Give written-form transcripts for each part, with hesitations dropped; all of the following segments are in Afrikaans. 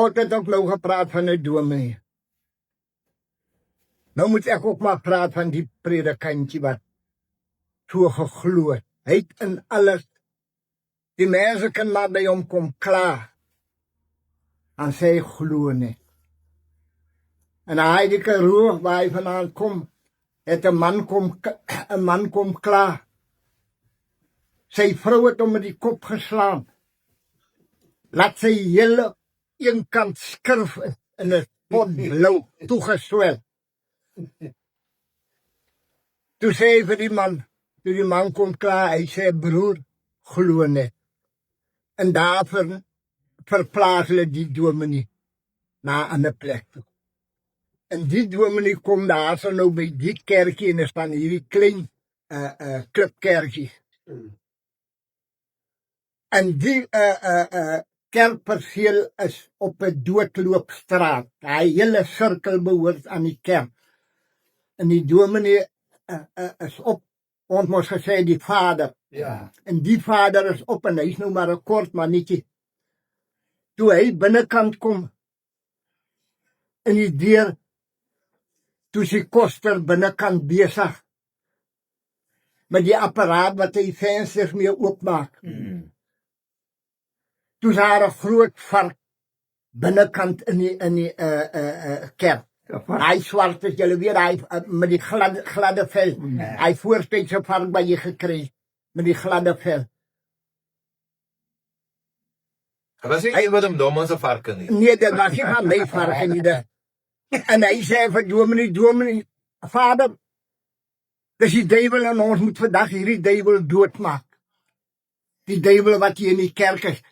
God het ook nou gepraat van 'n dominee. Nou moet ek ook maar praat van die predikantjie wat so geglo het. Hy het in alles, die mense kan maar by hom kom klaar, en sê hy glo nie. En hy die Karoo waar hy vandaan kom, het 'n man kom klaar. Sy vrou het hom met die kop geslaan. Laat sy hele een kant skurf in 'n pot blou toegeswel. Toe sê hy vir die man, toe die man kom klaar, hy sê, broer, glo net. En daarvoor verplaas hulle die dominee na 'n ander plek toe. En die dominee kom daar so nou by die kerkie en er staan hierdie klein klipkerkie. En die kerkperseel is op 'n doodloopstraat. Hy hele sirkel behoort aan die kerk. En die dominee is op, ons moes gesê die vader. Ja. En die vader is op en hy is nou maar 'n kort mannetjie. Toe hy binnekant kom, in die deur, toe sy koster binnekant besig met die apparaat wat hy vensters mee oopmaak. Toe is daar 'n groot vark binnekant in die kerk. Hy swart is, julle weet, hy met die gladde vel. Hy voortydse vark by jy gekry, met die gladde vel. Was nie een wat hom dom as 'n varke nie. Nee, dit was nie van my varke nie. En hy sê vir dominee, vader, dis die duiwel en ons moet vandag hierdie duiwel doodmaak. Die duiwel wat hier in die kerk is.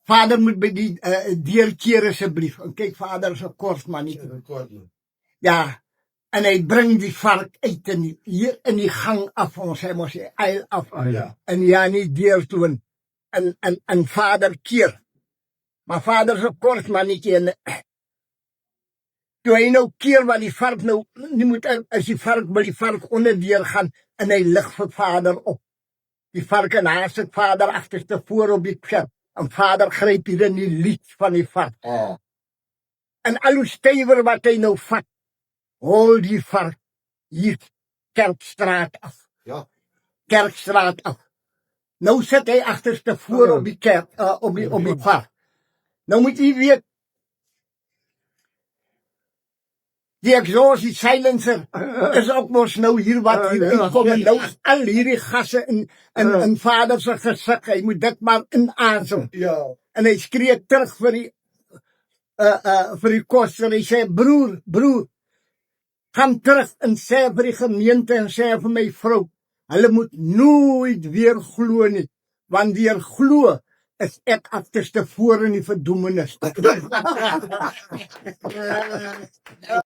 Vader moet by die deur keer asseblief. En kyk, vader is 'n kort man nie. Ja, en hy bring die vark uit hier in die gang af, ons sê mos hy eil af. En ja, nie deur toe en vader keer. Maar vader is 'n kort mannetjie en toe hy nou keer wat die vark nou, nie moet as die vark by die vark onderdeur gaan en hy lig vir vader op. Die vark en haar sit vader agterste voor op die pjat. En vader gryp hier in die lied van die vark. En al hoe stywer wat hy nou vat, hol die vark hier Kerkstraat af. Ja. Kerkstraat af. Nou sit hy agterste voor op die kerk, op die vark. Nou moet jy weet, die exhaust, die silencer, is ook mos nou hier wat hier kom. En nou is al hierdie gasse in vader se gesig. Hy moet dit maar inasem. Ja. En hy skree terug vir die koster. Hy sê, broer, gaan terug en sê vir die gemeente en sê vir my vrou, hulle moet nooit weer glo nie, want weer glo is ek agterste voor in die verdoemenis.